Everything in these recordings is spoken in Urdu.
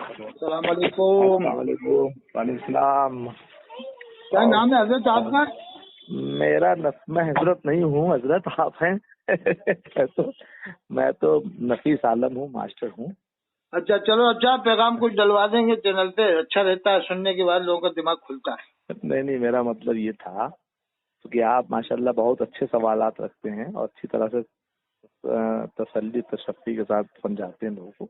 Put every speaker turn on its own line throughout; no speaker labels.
السلام علیکم۔
السلام علیکم۔ وعلیکم السلام۔
کیا نام ہے حضرت آپ کا؟
میرا میں حضرت نہیں ہوں، حضرت آپ ہیں۔ میں تو نفیس عالم ہوں، ماسٹر ہوں۔
اچھا چلو، اچھا پیغام کچھ ڈلوا دیں گے چینل پہ، اچھا رہتا ہے، سننے کے بعد لوگوں کا دماغ کھلتا ہے۔
نہیں، میرا مطلب یہ تھا کہ آپ ماشاءاللہ بہت اچھے سوالات رکھتے ہیں اور اچھی طرح سے تسلی تشفی کے ساتھ سمجھاتے ہیں لوگوں کو۔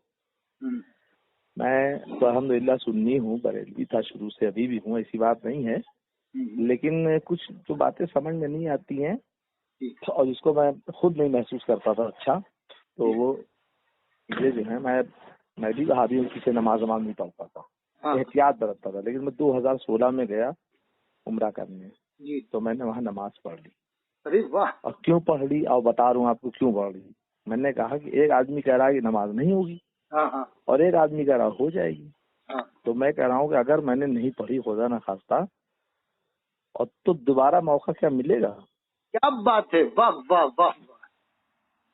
میں تو الحمدللہ سنی ہوں، بریلوی تھا شروع سے، ابھی بھی ہوں، ایسی بات نہیں ہے، لیکن کچھ جو باتیں سمجھ میں نہیں آتی ہیں اور جس کو میں خود نہیں محسوس کرتا تھا اچھا، تو وہ یہ جو ہے میں بھی وہابی ہوں، کسی نماز نہیں پڑھتا تھا، احتیاط برتتا تھا، لیکن میں 2016 میں گیا عمرہ کرنے، تو میں نے وہاں نماز پڑھ لی۔
ارے واہ!
اور کیوں پڑھ لی، اور بتا رہا ہوں آپ کو کیوں پڑھ لی۔ میں نے کہا کہ ایک آدمی کہہ رہا ہے کہ نماز نہیں ہوگی اور ایک آدمی کہہ رہا ہو جائے گی، تو میں کہہ رہا ہوں کہ اگر میں نے نہیں پڑھی، خدا نہ خواستہ، اور تو دوبارہ موقع کیا ملے گا؟
کیا بات ہے، واہ واہ واہ!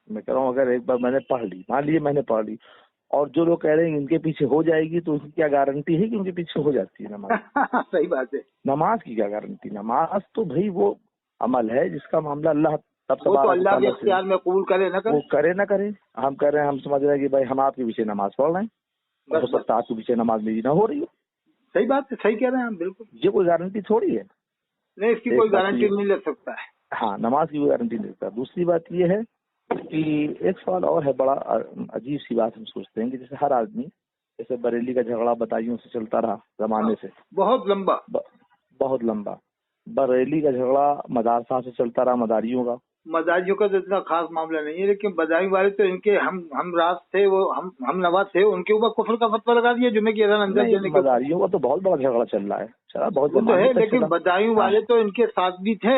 میں کہہ رہا ہوں اگر ایک بار میں نے پڑھ لی، مان لیے میں نے پڑھ لی، اور جو لوگ کہہ رہے ہیں ان کے پیچھے ہو جائے گی، تو اس کی کیا گارنٹی ہے کہ ان کے پیچھے ہو جاتی ہے نماز؟
صحیح بات ہے۔
نماز کی کیا گارنٹی؟ نماز تو بھائی وہ عمل ہے جس کا معاملہ اللہ
وہ تو اللہ کے اختیار میں قبول کرے نہ کرے،
وہ کرے نہ کرے۔ ہم کہہ رہے ہیں، ہم سمجھ رہے ہیں کہ بھائی ہم آپ کے پیچھے نماز پڑھ رہے ہیں، ہو سکتا ہے آپ کے پیچھے نماز میری نہ ہو رہی ہو۔
صحیح بات ہے، صحیح کہہ رہے ہیں ہم، بالکل۔
یہ کوئی گارنٹی تھوڑی ہے؟
نہیں، اس کی کوئی گارنٹی نہیں لے سکتا ہے۔
ہاں، نماز کی کوئی گارنٹی نہیں لیتا۔ دوسری بات یہ ہے کہ ایک سوال اور ہے، بڑا عجیب سی بات ہم سوچتے ہیں کہ جیسے ہر آدمی، جیسے بریلی کا جھگڑا بدایوں سے چلتا رہا زمانے سے،
بہت لمبا،
بہت لمبا۔ بریلی کا جھگڑا مدارسہ سے چلتا رہا، مداریوں کا۔
مزاجیوں کا تو اتنا خاص معاملہ نہیں ہے، لیکن بدائی والے تو ان کے ہم راز تھے، وہ ہم نوا تھے، ان کے اوپر کفر کا فتویٰ لگا دیا جمعے کی اذان اندر دینے کے۔
مداریوں کا تو بہت بڑا جھگڑا چل رہا ہے، چلا بہت
وہ تو ہے، لیکن بدایوں والے تو ان کے ساتھ بھی تھے۔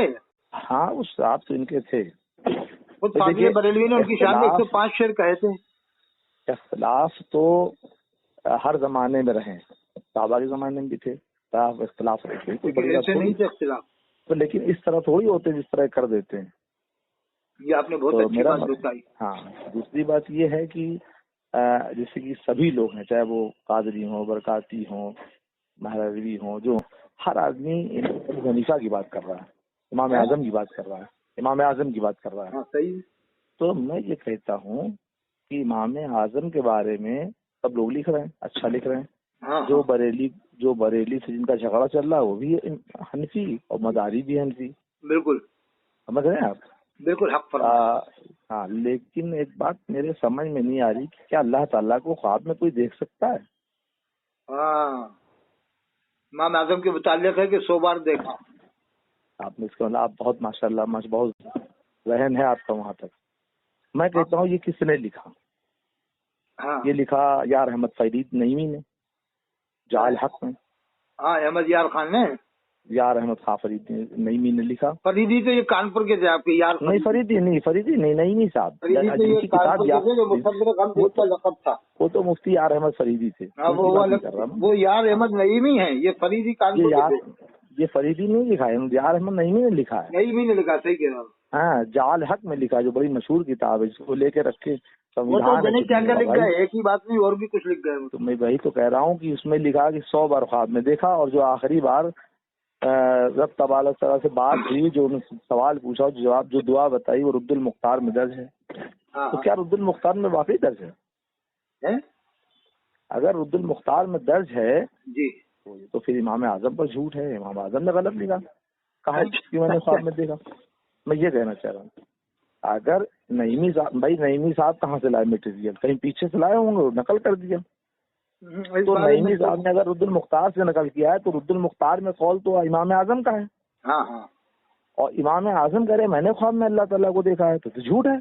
ہاں، اس آپ تو ان کے تھے۔
بریلوی نے ان کی شان میں 105 شعر کہے تھے۔
اختلاف تو ہر زمانے میں رہے، صحابہ کے زمانے میں بھی تھے، اختلاف رہتے، کوئی بڑی بات نہیں تھی
اختلاف،
تو لیکن اس طرح تھوڑی ہوتے جس طرح کر دیتے ہیں۔
یہ آپ نے بہت اچھی بات بتائی۔
ہاں، دوسری بات یہ ہے کہ جیسے کہ سبھی لوگ ہیں، چاہے وہ قادری ہوں، برکاتی ہوں، مہروی ہوں، جو ہر آدمی ابو حنیفہ کی بات کر رہا ہے، امام اعظم کی بات کر رہا ہے، امام اعظم کی بات کر رہا ہے۔
صحیح۔
تو میں یہ کہتا ہوں کہ امام اعظم کے بارے میں سب لوگ لکھ رہے ہیں، اچھا لکھ رہے ہیں۔ جو بریلی سے جن کا جھگڑا چل رہا ہے وہ بھی حنفی اور مداری بھی حنفی۔ بالکل سمجھ رہے ہیں آپ؟ بالکل حق فرمایا۔ ہاں، لیکن ایک بات میرے سمجھ میں نہیں آ رہی کہ کیا اللہ تعالیٰ کو خواب میں کوئی دیکھ سکتا ہے؟
ہاں، امام اعظم کے متعلق ہے کہ 100 بار دیکھا۔
آپ نے اس کا آپ بہت ماشاءاللہ بہت ذہن ہے آپ کا وہاں تک۔ میں کہتا ہوں یہ کس نے لکھا؟ یہ لکھا یار احمد فرید نعیمی نے، جعل حق میں۔ ہاں،
احمد یار خان نے،
یار احمد خان فرید نعیمی نے لکھا۔
فریدی تو یہ کانپور کے تھے آپ کے یار؟
نہیں، فریدی نہیں، نعیمی صاحب، وہ تو مفتی یار احمد فریدی تھے۔
وہ یار احمد نعیمی ہیں، یہ فریدی کانپور کے تھے۔
یہ فریدی نہیں لکھا ہے، یار احمد نعیمی نے لکھا ہے۔
نعیمی نے لکھا، صحیح کہہ رہا ہوں۔
ہاں، جعل حق میں لکھا، جو بڑی مشہور کتاب ہے، جس کو لے کے رکھے
کیا لکھ گئے، ایک ہی بات نہیں اور بھی کچھ لکھ گئے۔
تو میں وہی تو کہہ رہا ہوں کہ اس میں لکھا کہ 100 بار خواب میں دیکھا، اور جو آخری بار رب تبارک تعالیٰ سے بات ہوئی، جو سوال پوچھا، جو دعا بتائی، وہ رد المختار میں درج ہے۔ تو کیا رد المختار میں واقعی درج ہے؟ اگر رد المختار میں درج ہے
جی
تو پھر امام اعظم پر جھوٹ ہے، امام اعظم نے غلط لکھا، کہا کہ میں نے خواب میں دیکھا۔ میں یہ کہنا چاہ رہا ہوں، اگر نعیمی صاحب، بھائی نعیمی صاحب کہاں سے لائے مٹیریل؟ کہیں پیچھے سے لائے ہوں گے، نقل کر دیا۔ تو نعیمی صاحب نے اگر رد المختار سے نقل کیا ہے تو رد المختار میں قول تو امام اعظم کا ہے۔
ہاں ہاں،
اور امام اعظم کہہ رہے میں نے خواب میں اللہ تعالیٰ کو دیکھا ہے، تو جھوٹ ہے۔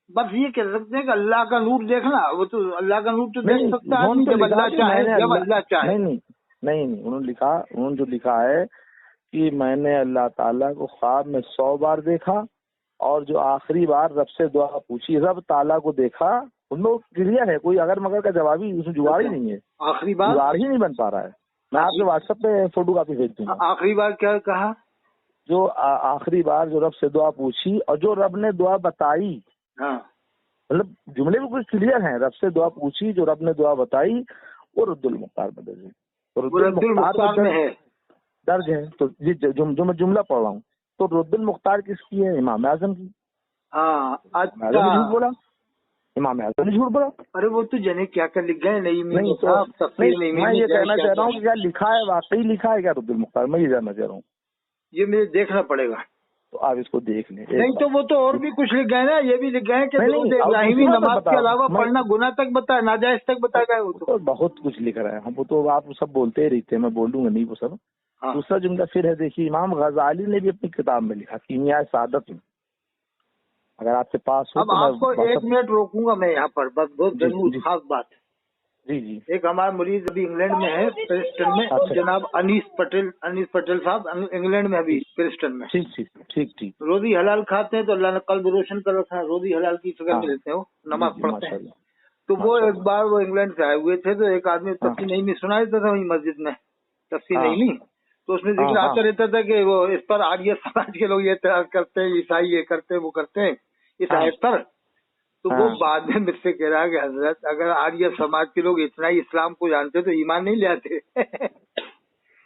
بس یہ کہہ سکتے ہیں کہ اللہ کا نور دیکھنا، وہ تو اللہ کا نور تو دیکھ سکتا ہے جب اللہ چاہے، جب اللہ چاہے۔
نہیں، انہوں نے جو لکھا ہے کہ میں نے اللہ تعالیٰ کو خواب میں 100 بار دیکھا، اور جو آخری بار رب سے دعا پوچھی، رب تعالیٰ کو دیکھا، ان میں کلیئر ہے، کوئی اگر مگر کا جوابی اس میں جگاڑ ہی نہیں ہے،
آخری بار
جگاڑ ہی نہیں بن پا رہا ہے۔ میں آپ کے واٹس ایپ پہ فوٹو کاپی بھیج دوں گا۔
آخری بار کیا کہا؟
جو آخری بار جو رب سے دعا پوچھی اور جو رب نے دعا بتائی، مطلب جملے بھی کچھ کلیئر ہیں، رب سے دعا پوچھی، جو رب نے دعا بتائی، وہ رد المختار میں درج ہے. تو
رد المختار میں ہے
درج ہے. تو جو میں جملہ پڑھ رہا ہوں تو رد المختار کس کی ہے؟ امام اعظم کی.
ہاں
اچھا جھوٹ بولا، امام اعظم نے جھوٹ بولا.
ارے وہ تو جنے کیا کر لکھ گئے نہیں
میں یہ کہنا چاہ رہا ہوں کہ کیا لکھا ہے، واقعی لکھا ہے کیا رد المختار؟ میں یہ جاننا چاہ رہا ہوں.
یہ مجھے دیکھنا پڑے گا.
تو آپ اس کو دیکھ لیں.
نہیں تو وہ تو اور بھی کچھ لکھ گئے نا، یہ بھی لکھ گئے کہ درود ابراہیمی نماز کے علاوہ پڑھنا گناہ تک بتا، ناجائز تک بتا گیا. وہ تو
بہت کچھ لکھ رہا ہے. ہم وہ تو آپ سب بولتے ہی رہتے ہیں، میں بولوں گا نہیں وہ سب. دوسرا جملہ پھر ہے، دیکھیے امام غزالی نے بھی اپنی کتاب میں لکھا کیمیائے سعادت میں، اگر آپ کے پاس ہو.
اب آپ کو 1 منٹ روکوں گا میں یہاں پر، بس بہت ضرور خاص بات.
جی جی.
ایک ہمارا مریض ابھی انگلینڈ میں ہے پرسٹن میں، جناب انیس پٹیل صاحب انگلینڈ میں ابھی پرسٹن میں.
ٹھیک.
روزی حلال کھاتے ہیں تو اللہ نے قلب روشن کر رکھا ہے، روزی حلال کی فکر میں رہتے ہیں، وہ نماز پڑھتے ہیں. تو وہ ایک بار وہ انگلینڈ سے آئے ہوئے تھے، تو ایک آدمی تفسیر نہیں سنا دیتا تھا وہیں مسجد میں، تفسیر نہیں، تو اس میں ذکر آتا رہتا تھا کہ وہ اس پر آریہ سماج کے لوگ یہ اعتراض کرتے ہیں، عیسائی یہ کرتے ہیں وہ کرتے ہیں اس آیت پر. تو وہ بعد میں مجھ سے کہہ رہا کہ حضرت اگر آریہ سماج کے لوگ اتنا ہی اسلام کو جانتے تو ایمان نہیں لے آتے.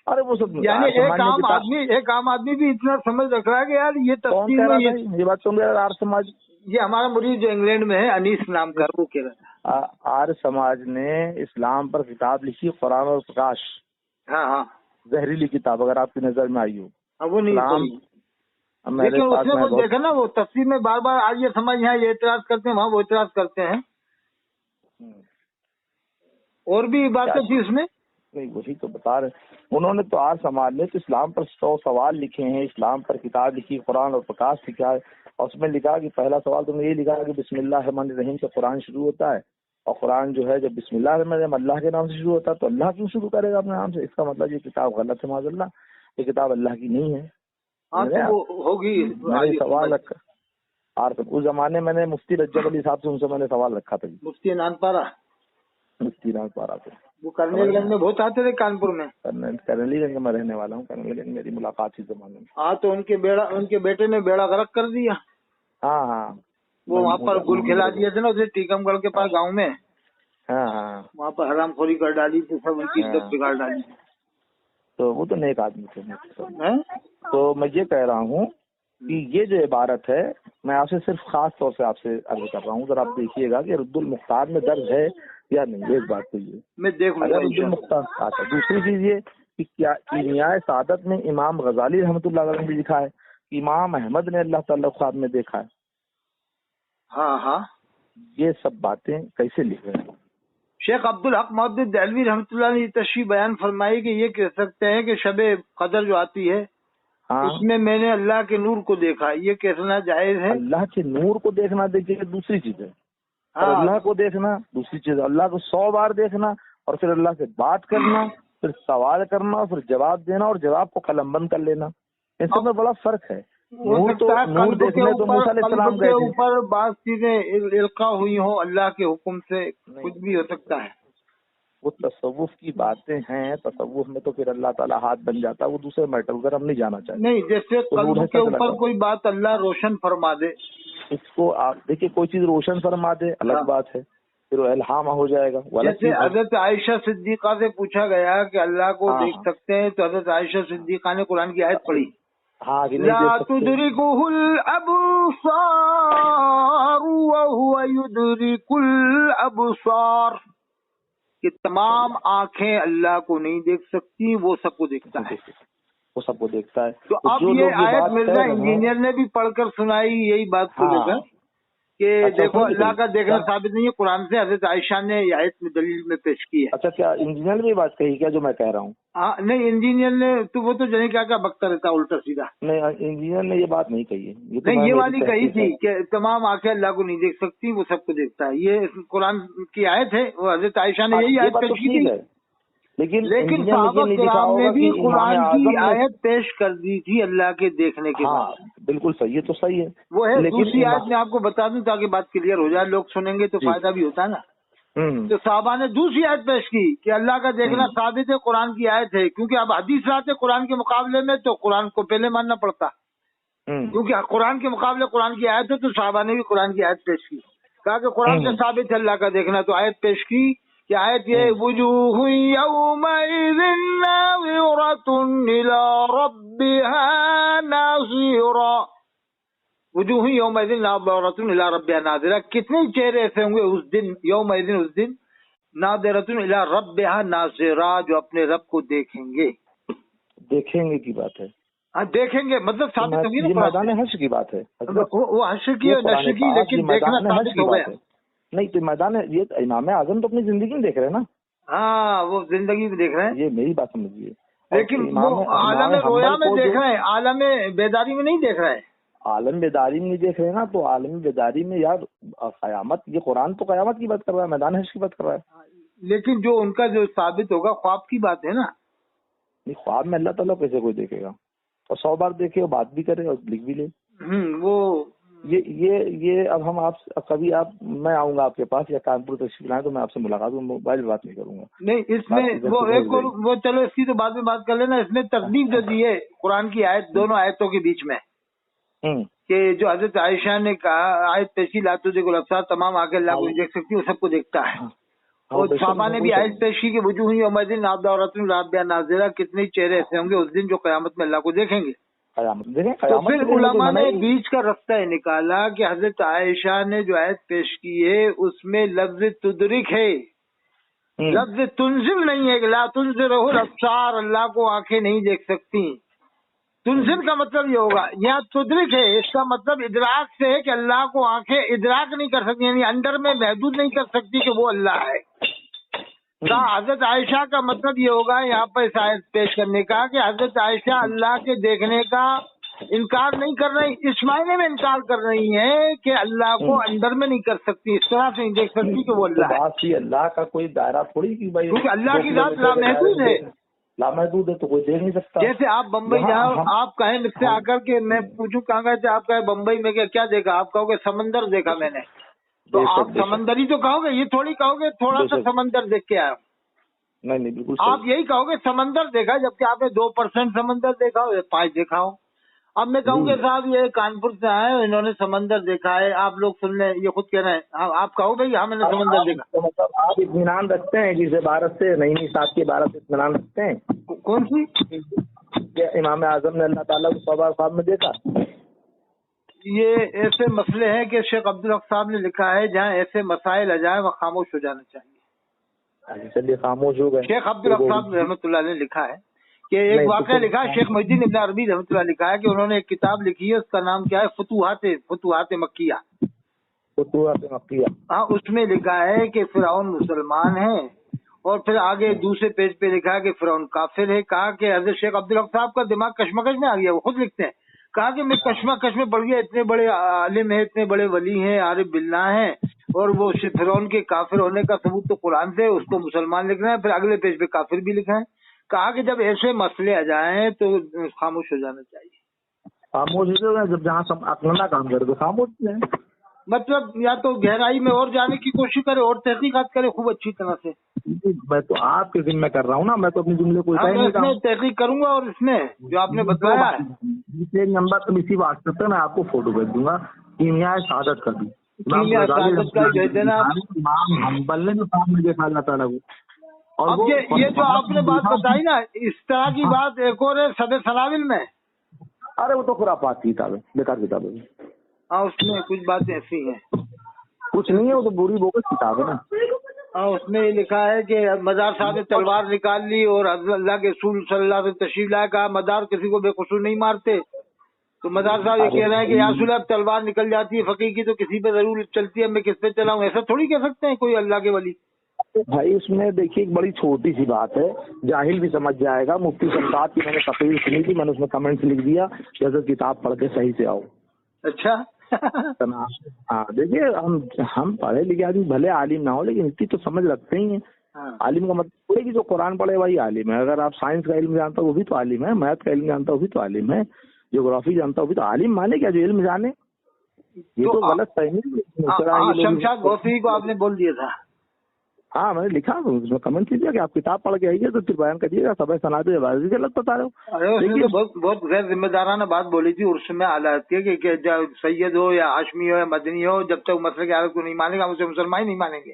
ارے وہ سب
یعنی ایک عام آدمی بھی اتنا سمجھ رکھ رہا ہے کہ یار یہ تفسیر میں
یہ بات سن رہے آر سماج.
یہ ہمارا مریض جو انگلینڈ میں ہے انیس نام کا، وہ کہہ رہا تھا
آر سماج نے اسلام پر کتاب لکھی قرآن اور پرکاش.
ہاں
زہریلی کتاب، اگر آپ کی نظر میں آئی ہو.
وہ نہیں، لیکن اس نے وہ دیکھا نا، وہ تفسیر میں بار بار آج یہ سمجھ یہاں یہ اعتراض کرتے ہیں، وہاں وہ اعتراض کرتے ہیں. اور بھی باتیں تھی اس میں.
نہیں وہی تو بتا رہے، انہوں نے تو آر سماج نے تو اسلام پر 100 سوال لکھے ہیں، اسلام پر کتاب لکھی قرآن اور پرکاش لکھا ہے. اور اس میں لکھا کہ پہلا سوال تم نے یہ لکھا کہ بسم اللہ الرحمن الرحیم سے قرآن شروع ہوتا ہے، اور قرآن جو ہے جب بسم اللہ الرحمن الرحیم اللہ کے نام سے شروع ہوتا ہے تو اللہ کیوں شروع کرے گا اپنے نام سے؟ اس کا مطلب یہ کتاب غلط ہے، معاذ اللہ، یہ کتاب اللہ کی نہیں ہے.
ہوگی
سوال رکھا. اور اس زمانے میں نے مفتی رجب علی صاحب سے ان سے میں نے سوال رکھا تھا.
مفتی نانپارا
تھے
وہ کرنیل گنج میں بہت آتے تھے، کانپور میں.
کرنیل گنج میں رہنے والا ہوں، کرنیل گنج میری ملاقات ہی زمانے میں.
ہاں تو ان کے بیٹے نے بیڑا غرق کر دیا.
ہاں
وہ وہاں پر گل کھلا دیا تھا نا اسے، ٹیکم گڑھ کے پاس گاؤں میں.
ہاں
وہاں پر حرام خوری کر ڈالی تھی، سب ان کی عزت بگاڑ ڈالی.
تو وہ تو نیک آدمی تھے. تو میں یہ کہہ رہا ہوں کہ یہ جو عبارت ہے میں آپ سے صرف خاص طور سے آپ سے عرض کر رہا ہوں، ذرا آپ دیکھیے گا کہ رد المختار میں درج ہے یا نہیں. ایک بات تو یہ
میں دیکھ لوں گا
رد المختار. اچھا دوسری چیز یہ کہ کیا کیمیائے سعادت میں امام غزالی رحمۃ اللہ علیہ نے بھی لکھا ہے، امام احمد نے اللہ تعالیٰ خواب میں دیکھا ہے.
ہاں
یہ سب باتیں کیسے لکھ رہے ہیں؟
شیخ عبدالحق محدث دہلوی رحمۃ اللہ نے تشریح بیان فرمائی کہ یہ کہہ سکتے ہیں کہ شب قدر جو آتی ہے اس میں نے اللہ کے نور کو دیکھا. یہ کہنا جائز ہے؟ اللہ
کے نور کو دیکھنا دیکھیے دوسری چیز ہے، اور اللہ کو دیکھنا دوسری چیز ہے. اللہ کو 100 بار دیکھنا اور پھر اللہ سے بات کرنا، پھر سوال کرنا، پھر جواب دینا اور جواب کو قلم بند کر لینا، ان سب میں بڑا فرق ہے. نور دیکھنے تو موسیٰ علیہ السلام گئے تھے.
اوپر بعض چیزیں القاء ہوئی ہوں اللہ کے حکم سے، کچھ بھی ہو سکتا ہے.
وہ تصوف کی باتیں ہیں، تصوف میں تو پھر اللہ تعالیٰ ہاتھ بن جاتا ہے، وہ دوسرے میٹر ادھر ہم نہیں جانا چاہتے.
نہیں جیسے قلب کے اوپر کوئی بات اللہ روشن فرما دے،
اس کو آپ دیکھیے کوئی چیز روشن فرما دے الگ بات ہے، پھر وہ الہام ہو جائے گا.
جیسے حضرت عائشہ صدیقہ سے پوچھا گیا کہ اللہ کو دیکھ سکتے ہیں تو حضرت عائشہ صدیقہ نے قرآن کی آیت پڑھی، لا تدرکہ الابصار وہو یدرک الابصار، کہ تمام آنکھیں اللہ کو نہیں دیکھ سکتی، وہ سب کو دیکھتا ہے.
وہ سب کو دیکھتا ہے.
تو اب یہ آیت مرزا انجینئر نے بھی پڑھ کر سنائی یہی بات کو لے کر کہ دیکھو اللہ کا دیکھنا ثابت نہیں ہے، قرآن سے حضرت عائشہ نے یہ آیت میں دلیل میں پیش کی ہے.
اچھا کیا انجینئر نے یہ بات کہی کیا جو میں کہہ رہا ہوں؟
نہیں انجینئر نے تو وہ تو جانے کیا بکتا رہتا الٹا سیدھا.
نہیں انجینئر نے یہ بات نہیں کہی ہے.
نہیں یہ والی کہی تھی کہ تمام آنکھیں اللہ کو نہیں دیکھ سکتی، وہ سب کو دیکھتا ہے. یہ قرآن کی آیت ہے، وہ حضرت عائشہ نے یہی آیت پیش کی تھی. لیکن صحابہ کرام نے بھی قرآن کی آیت پیش کر دی تھی اللہ کے دیکھنے کے بعد.
بالکل صحیح ہے، تو صحیح ہے.
وہ ہے دوسری آیت میں آپ کو بتا دوں تاکہ بات کلیئر ہو جائے، لوگ سنیں گے تو فائدہ بھی ہوتا ہے نا. تو صحابہ نے دوسری آیت پیش کی کہ اللہ کا دیکھنا ثابت ہے، قرآن کی آیت ہے. کیونکہ اب حدیث آتے قرآن کے مقابلے میں تو قرآن کو پہلے ماننا پڑتا، کیونکہ قرآن کے مقابلے قرآن کی آیت ہے. تو صحابہ نے بھی قرآن کی آیت پیش کی، کہا کہ قرآن سے ثابت ہے اللہ کا دیکھنا. تو آیت پیش کی کہ آیت یہ وجوہ یومئذ ناظرۃ الی ربها ناظرہ، وجوہ یومئذ ناظرۃ الی ربها ناظرہ، کتنے چہرے ایسے ہوں گے اس دن، یومئذ اس دن، ناظرۃ الی ربها ناظرہ، جو اپنے رب کو دیکھیں گے۔
دیکھیں گے کی بات ہے،
ہاں دیکھیں گے مطلب ثابت ہوگی نا،
میدان حشر کی بات ہے،
وہ حشر کی اور نشر کی، لیکن دیکھنا ثابت ہو گیا۔
نہیں تو میدان، یہ امام اعظم تو اپنی زندگی میں دیکھ رہے ہیں نا،
ہاں وہ زندگی میں دیکھ رہے ہیں،
یہ میری بات سمجھیے،
لیکن وہ عالم رویا میں دیکھ رہے ہیں، عالم بیداری میں نہیں دیکھ رہے ہیں۔
عالم بیداری میں نہیں دیکھ رہے ہیں نا، تو عالم بیداری میں یار قیامت، یہ قرآن تو قیامت کی بات کر رہا ہے، میدان حشر کی بات کر رہا ہے،
لیکن جو ان کا جو ثابت ہوگا خواب کی بات ہے نا۔
خواب میں اللہ تعالیٰ کیسے کوئی دیکھے گا، اور 100 بار دیکھے اور بات بھی کرے اور لکھ بھی لے،
وہ
یہ اب ہم آپ کبھی میں آؤں گا آپ کے پاس یا کانپور تشریف لائیں تو میں آپ سے ملاقات موبائل بات نہیں کروں گا،
نہیں اس میں وہ چلو اس کی تو بعد میں بات کر لینا۔ اس میں ترتیب جو دی ہے قرآن کی آیت، دونوں آیتوں کے بیچ میں، کہ جو حضرت عائشہ نے کہا آیت پیشی لاتو دیکھو الابصار، تمام آنکھیں اللہ کو دیکھ سکتی، وہ سب کو دیکھتا ہے، اور صحابہ نے بھی آیت پیش کی کہ وجوہ یومئذ ناظرۃ الی ربہا ناظرہ، کتنے چہرے ایسے ہوں گے اس دن جو قیامت میں اللہ کو دیکھیں گے۔ تو پھر علماء نے بیچ کا رستہ نکالا کہ حضرت عائشہ نے جو آیت پیش کی ہے اس میں لفظ تدرک ہے، لفظ تنزل نہیں ہے، لا تنزلہ الابصار، اللہ کو آنکھیں نہیں دیکھ سکتی۔ تنزل کا مطلب یہ ہوگا، یہاں تدرک ہے، اس کا مطلب ادراک سے ہے کہ اللہ کو آنکھیں ادراک نہیں کر سکتی، یعنی اندر میں محدود نہیں کر سکتی کہ وہ اللہ ہے۔ حضرت عائشہ کا مطلب یہ ہوگا یہاں پر اس آیت پیش کرنے کا کہ حضرت عائشہ اللہ کے دیکھنے کا انکار نہیں کر رہی، اس معنی میں انکار کر رہی ہیں کہ اللہ کو اندر میں نہیں کر سکتی، اس طرح سے نہیں دیکھ سکتی کہ وہ اللہ ہے۔
اللہ کا کوئی دائرہ تھوڑی کہ بھائی،
کیونکہ اللہ کی ذات لامحدود ہے،
لامحدود ہے تو کوئی دیکھ نہیں سکتا۔
جیسے آپ بمبئی جاؤ، آپ کہیں مجھ سے آ کر کے میں پوچھوں کہاں گئے تھے، آپ کہیں بمبئی میں کیا دیکھا، آپ کہو گے سمندر دیکھا میں نے، تو آپ سمندر ہی تو کہو گے، یہ تھوڑی کہو گے تھوڑا سا سمندر دیکھ کے آیا۔
نہیں بالکل
آپ یہی کہو گے سمندر دیکھا، جبکہ آپ نے 2% سمندر دیکھا ہو، 5 دیکھا ہو۔ اب میں کہوں گے صاحب یہ کانپور سے آئے انہوں نے سمندر دیکھا ہے، آپ لوگ سن لیں، یہ خود کہہ رہے ہیں، آپ کہو بھائی ہاں میں نے سمندر دیکھا۔
مطلب آپ اطمینان رکھتے ہیں جسے عبارت سے نئی ساتھ کی عبارت سے اطمینان رکھتے ہیں،
کون سی؟
کہ امام اعظم نے اللہ تعالیٰ کو 100 بار خواب میں دیکھا؟
یہ ایسے مسئلے ہیں کہ شیخ عبدالحق صاحب نے لکھا ہے جہاں ایسے مسائل آ جائیں وہ خاموش ہو جانا چاہیے۔
چلیے خاموش ہو گئے۔
شیخ عبدالحق صاحب رحمۃ اللہ نے لکھا ہے کہ ایک واقعہ لکھا ہے، شیخ محی الدین ابن عربی رحمۃ اللہ لکھا ہے کہ انہوں نے ایک کتاب لکھی ہے، اس کا نام کیا ہے، فتوحات مکیہ۔
فتوحات مکیہ،
ہاں، اس میں لکھا ہے کہ فرعون مسلمان ہے، اور پھر آگے دوسرے پیج پہ لکھا ہے کہ فرعون کافر ہے۔ کہا کہ حضرت شیخ عبدالحق صاحب کا دماغ کشمکش میں آ گیا، وہ خود لکھتے ہیں، کہا کہ میں کشمکش میں پڑ گیا، اتنے بڑے عالم ہیں، اتنے بڑے ولی ہیں، عارف باللہ ہیں، اور وہ فرعون کے کافر ہونے کا ثبوت تو قرآن سے، اس کو مسلمان لکھ رہے ہیں، پھر اگلے پیج پہ کافر بھی لکھا ہے۔ کہا کہ جب ایسے مسئلے آ جائیں تو خاموش ہو جانا چاہیے۔
خاموش ہو جائے، جب جہاں اپنا کام کرے تو خاموش ہے،
مطلب یا تو گہرائی میں اور جانے کی کوشش کرے اور تحقیقات کرے خوب اچھی طرح سے۔
میں تو آپ کے ذمہ کر رہا ہوں نا، میں تو اپنے جملے کو
اس میں تحقیق کروں گا، اور اس میں جو آپ نے بتایا ہے
ایک نمبر تو اسی واٹس ایپ پہ میں آپ کو فوٹو بھیج دوں گا، کیمیا شہادت کر دی،
کیمیا شہادت کا بھیج دینا آپ۔
امام حنبل نے جو سامنے دیکھا اللہ تعالیٰ کو،
اب یہ جو آپ نے بات بتائی نا، اس طرح کی بات ایک اور ہے صد سنابل میں۔
ارے وہ تو خرافات کی کتاب ہے، بیکار کتاب ہے۔
ہاں اس میں کچھ باتیں ایسی ہیں،
کچھ نہیں ہے، وہ تو بری بوگس کتاب ہے نا۔
ہاں اس میں یہ لکھا ہے کہ مدار صاحب نے تلوار نکال لی اور اللہ کے رسول صلی اللہ علیہ وسلم تشریف لایا، کہا مدار کسی کو بے قصور نہیں مارتے، تو مدار صاحب یہ کہہ رہے ہیں کہ یا رسول اللہ تلوار نکل جاتی ہے فقیر کی تو کسی پہ ضرور چلتی ہے، میں کس پہ چلاؤں، ایسا تھوڑی کہہ سکتے ہیں کوئی اللہ کے ولی۔
بھائی اس میں دیکھیے ایک بڑی چھوٹی سی بات ہے، جاہل بھی سمجھ جائے گا۔ مفتی صاحب کی میں نے تقریر سنی تھی، میں نے اس میں کمنٹس لکھ دیا کہ حضرت کتاب پڑھ کے صحیح سے آؤ۔
اچھا
ہاں دیکھیے ہم پڑھے لکھے آدمی بھلے عالم نہ ہو لیکن اتنی تو سمجھ رکھتے ہی ہیں۔ عالم کا مطلب تھوڑی کہ جو قرآن پڑھے وہی عالم ہے، اگر آپ سائنس کا علم جانتا ہو وہ بھی تو عالم ہے، میتھ کا علم جانتا ہو وہ بھی تو عالم ہے، جغرافی جانتا ہو وہ بھی تو عالم مانے کیا جو علم جانے، یہ تو غلط فہمی۔
شمشاد غوثی کو آپ نے بول دیا تھا۔
ہاں میں نے لکھا اس میں کمنٹ کیا کہ آپ کتاب پڑھ کے آئیے تو پھر بیان کریے گا، سب سنا دے غلط بتا رہے ہو۔
بہت غیر ذمہ دارانہ بات بولی تھی عرس میں حالات کے کہ سید ہو یا ہاشمی ہو یا مدنی ہو، جب تک مسئلے کی حالت کو نہیں مانے گا اسے مسلمان ہی نہیں مانیں گے۔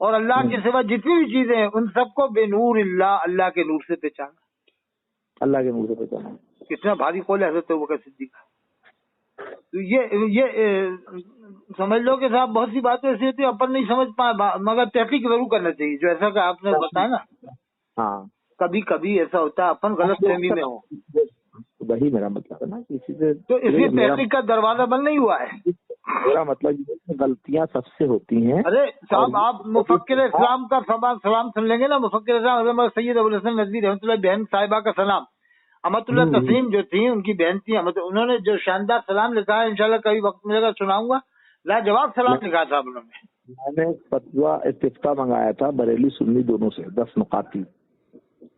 اور اللہ کے سوا جتنی بھی چیزیں ہیں ان سب کو بے نور اللہ، اللہ کے نور سے پہچانا،
اللہ کے نور سے پہچانا.
کتنا بھاری قول ہے حضرت ابوبکر صدیق کا. تو یہ سمجھ لو کہ صاحب بہت سی باتیں ایسی ہوتی ہیں اپن نہیں سمجھ پائے، مگر تحقیق ضرور کرنا چاہیے. جو ایسا کہ آپ نے بتایا نا،
ہاں
کبھی کبھی ایسا ہوتا ہے اپن غلط فہمی میں ہو،
وہی میرا مطلب ہے نا، کسی سے
تو اس لیے تحقیق کا دروازہ بند نہیں ہوا ہے.
میرا مطلب یہ ہے کہ غلطیاں سب سے ہوتی ہیں.
ارے صاحب آپ مفکر اسلام کا سلام سن لیں گے نا، مفکر اسلام حضرت سید ابوالحسن ندوی رحمۃ اللہ بہن صاحبہ کا سلام، احمد اللہ تسلیم جو تھی ان کی بہن تھی، انہوں نے جو شاندار سلام لکھا ہے، انشاءاللہ کبھی وقت ملے گا سناؤں گا، لاجواب سلام لکھا تھا انہوں نے.
میں نے فتویٰ استفتاء منگایا تھا بریلی سنی دونوں سے 10 نکات کی،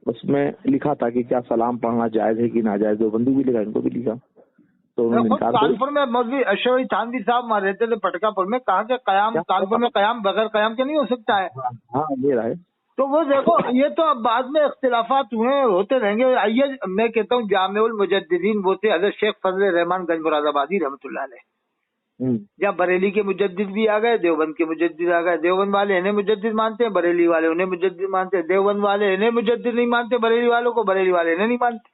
اس میں لکھا تھا کہ کیا سلام پڑھنا جائز ہے کہ ناجائز. دیوبندی بھی لکھا، ان کو بھی لکھا. تو انہوں نے انکار کر
کانپور میں مولوی اشرف علی تھانوی صاحب وہاں رہتے تھے پٹکا پور میں، کہا کہ قیام کانپور میں قیام بغیر قیام کے نہیں ہو سکتا ہے.
ہاں یہ رہا ہے.
تو وہ دیکھو یہ تو اب بعد میں اختلافات ہوئے، ہوتے رہیں گے. آئیے میں کہتا ہوں جامع المجددین وہ تھے حضرت شیخ فضل الرحمان گنج مراد آبادی رحمۃ اللہ علیہ. جب بریلی کے مجدد بھی آ گئے، دیوبند کے مجدد آ گئے. دیوبند والے انہیں مجدد مانتے ہیں، بریلی والے انہیں مجدد مانتے ہیں. دیوبند والے انہیں مجدد نہیں مانتے بریلی والوں کو، بریلی والے انہیں نہیں مانتے.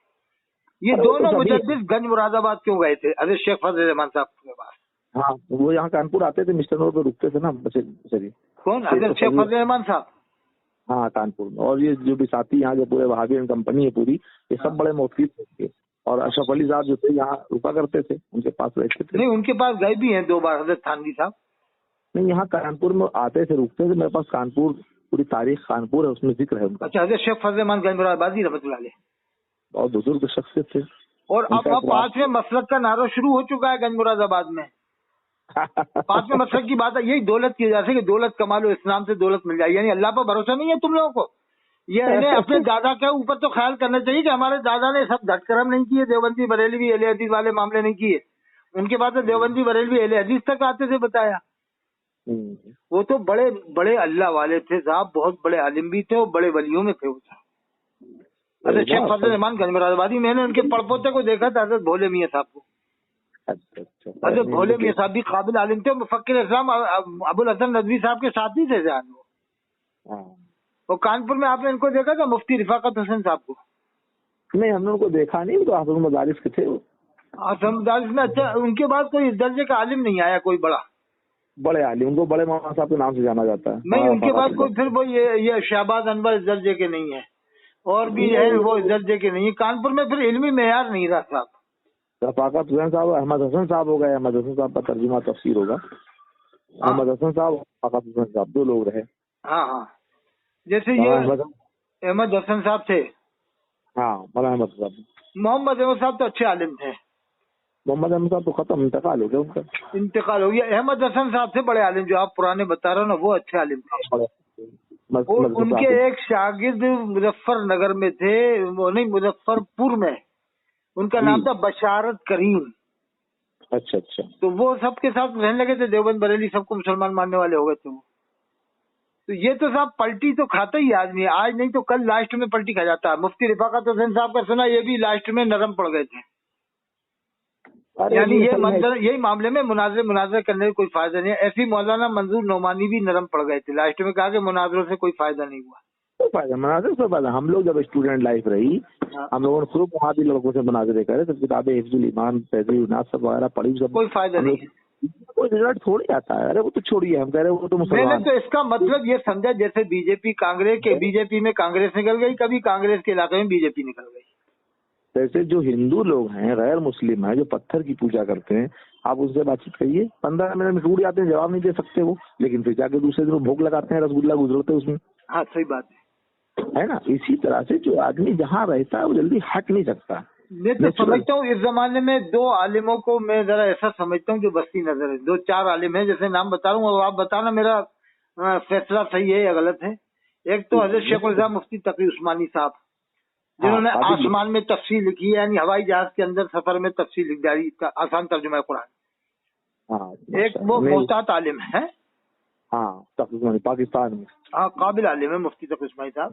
یہ دونوں مجدد گنج مراد آباد کیوں گئے تھے حضرت شیخ فضل الرحمان صاحب کے پاس؟
ہاں وہ یہاں کانپور آتے تھے، مسٹر روڈ پہ رکتے تھے نا.
کون؟ حضرت شیخ فضل الرحمان صاحب.
ہاں کانپور میں. اور یہ جو بھی ساتھی یہاں کے پورے وہابی کمپنی ہے پوری، یہ سب بڑے موقف تھے. اور اشرف علی صاحب جو تھے یہاں رکا کرتے تھے، ان کے پاس رہتے تھے.
نہیں ان کے پاس گئے بھی ہیں 2 بار حضرت تھانوی صاحب.
نہیں یہاں کانپور میں آتے تھے، رکتے تھے. میرے پاس کانپور پوری تاریخ کانپور ہے، اس میں ذکر ہے ان کا.
اچھا حضرت شیخ فضل الرحمان گنج مراد آبادی رحمۃ اللہ علیہ
بہت بزرگ شخصیت تھے.
اور اب 5ویں مسلک کا نعرہ شروع ہو چکا ہے گنج مراد آباد میں. 5ویں مسلک کی بات ہے، یہی دولت کی وجہ سے کہ دولت کما لو، اسلام سے دولت مل جائے. یعنی اللہ پر بھروسہ نہیں ہے تم لوگوں کو. یہ انہیں اپنے دادا کے اوپر تو خیال کرنا چاہیے کہ ہمارے دادا نے سب گھٹ کرم نہیں کیے، دیوبندی بریلوی اہل حدیث والے معاملے نہیں کیے. ان کے بعد دیوبندی بریلوی اہل حدیث تک آتے تھے. بتایا وہ تو بڑے بڑے اللہ والے تھے صاحب، بہت بڑے عالم بھی تھے اور بڑے ولیوں میں تھے وہ صاحب. حضرت شیخ فضل الرحمان گنج مراد آبادی، میں نے ان کے پڑپوتے کو دیکھا تھا حضرت بھولے میاں صاحب کو. حضرت بھولے میاں صاحب بھی قابل عالم تھے. مفکر اسلام ابوالحسن ندوی صاحب کے ساتھی تھے جان وہ. اور کانپور میں آپ نے ان کو دیکھا تھا مفتی رفاقت حسین صاحب کو؟
نہیں ہم نے ان کو دیکھا نہیں، تو حافظ مدارس کے تھے وہ.
مدارس میں. اچھا ان کے بعد کوئی اس درجے کا عالم نہیں آیا کوئی بڑا؟
بڑے عالم ان کو بڑے مولانا صاحب کے نام سے جانا جاتا ہے.
نہیں ان کے بعد کوئی پھر وہ یہ شہباز انور اس درجے کے نہیں ہے، اور بھی ہے وہ اس درجے کے نہیں ہے. کانپور میں پھر علمی معیار نہیں رہا صاحب.
رفاقت حسین صاحب، احمد حسن صاحب ہو گئے. احمد حسن صاحب کا ترجمہ تفسیر ہوگا. احمد حسن صاحب، رفاقت حسین صاحب 2 لوگ رہے.
ہاں ہاں جیسے یہ احمد حسن صاحب تھے.
ہاں مولانا احمد صاحب.
محمد احمد صاحب تو اچھے عالم تھے.
محمد احمد صاحب تو ختم، انتقال ہو گیا ان کا.
انتقال ہو گیا. احمد حسن صاحب سے بڑے عالم جو آپ پرانے بتا رہے ہو نا، وہ اچھے عالم تھے. اور ان کے ایک شاگرد مظفر نگر میں تھے، نہیں مظفر پور میں، ان کا نام تھا بشارت کریم.
اچھا اچھا.
تو وہ سب کے ساتھ رہنے لگے تھے، دیوبند بریلی سب کو مسلمان ماننے والے ہو گئے تھے وہ. تو یہ تو صاحب پلٹی تو کھاتا ہی آدمی ہے، آج نہیں تو کل لاسٹ میں پلٹی کھا جاتا ہے. مفتی رفاقت حسین صاحب کا سنا یہ بھی لاسٹ میں نرم پڑ گئے تھے. یعنی یہ منظر یہی معاملے میں مناظرے کرنے کا کوئی فائدہ نہیں ہے. ایسی مولانا منظور نعمانی بھی نرم پڑ گئے تھے لاسٹ میں، کہا کہ مناظروں سے کوئی فائدہ نہیں ہوا.
کوئی فائدہ مناظر سے فائدہ. ہم لوگ جب اسٹوڈنٹ لائف رہی، ہم لوگوں نے خوب وہاں بھی لڑکوں سے مناظرے کرے، سب کتابیں حفظ الایمان فیض الناس سب وغیرہ پڑھی. سب
کوئی فائدہ نہیں ہے،
کوئی رزلٹ تھوڑی آتا ہے. ارے وہ تو چھوڑیے، ہم کہہ رہے وہ تو مسلمان.
میں نے تو اس کا مطلب یہ سمجھا جیسے بی جے پی میں کانگریس نکل گئی، کبھی کانگریس کے علاقے میں بی جے پی نکل گئی.
جیسے جو ہندو لوگ ہیں، غیر مسلم ہیں، جو پتھر کی پوجا کرتے ہیں، آپ اس سے بات چیت کریے، 15 منٹ میں ٹوٹ جاتے ہیں، جواب نہیں دے سکتے وہ. لیکن پھر جا کے دوسرے دن بھوگ لگاتے ہیں، رسگلہ گزرتے اس میں.
ہاں صحیح بات
ہے نا. اسی طرح سے جو آدمی جہاں رہتا ہے وہ جلدی ہٹ نہیں سکتا.
میں تو سمجھتا ہوں اس زمانے میں 2 عالموں کو میں ذرا ایسا سمجھتا ہوں جو بستی نظر ہے. 2-4 عالم ہیں، جیسے نام بتا رہا ہوں اور آپ بتانا میرا فیصلہ صحیح ہے یا غلط ہے. ایک تو حضرت شیخ الاسلام مفتی تقی عثمانی صاحب، جنہوں نے آسمان میں تفسیر لکھی ہے، یعنی ہوائی جہاز کے اندر سفر میں تفسیر لکھ ڈالی، آسان ترجمہ قرآن. ایک وہ محتاط عالم ہے،
ہاں پاکستان میں،
ہاں قابل عالم ہے مفتی تقی عثمانی صاحب.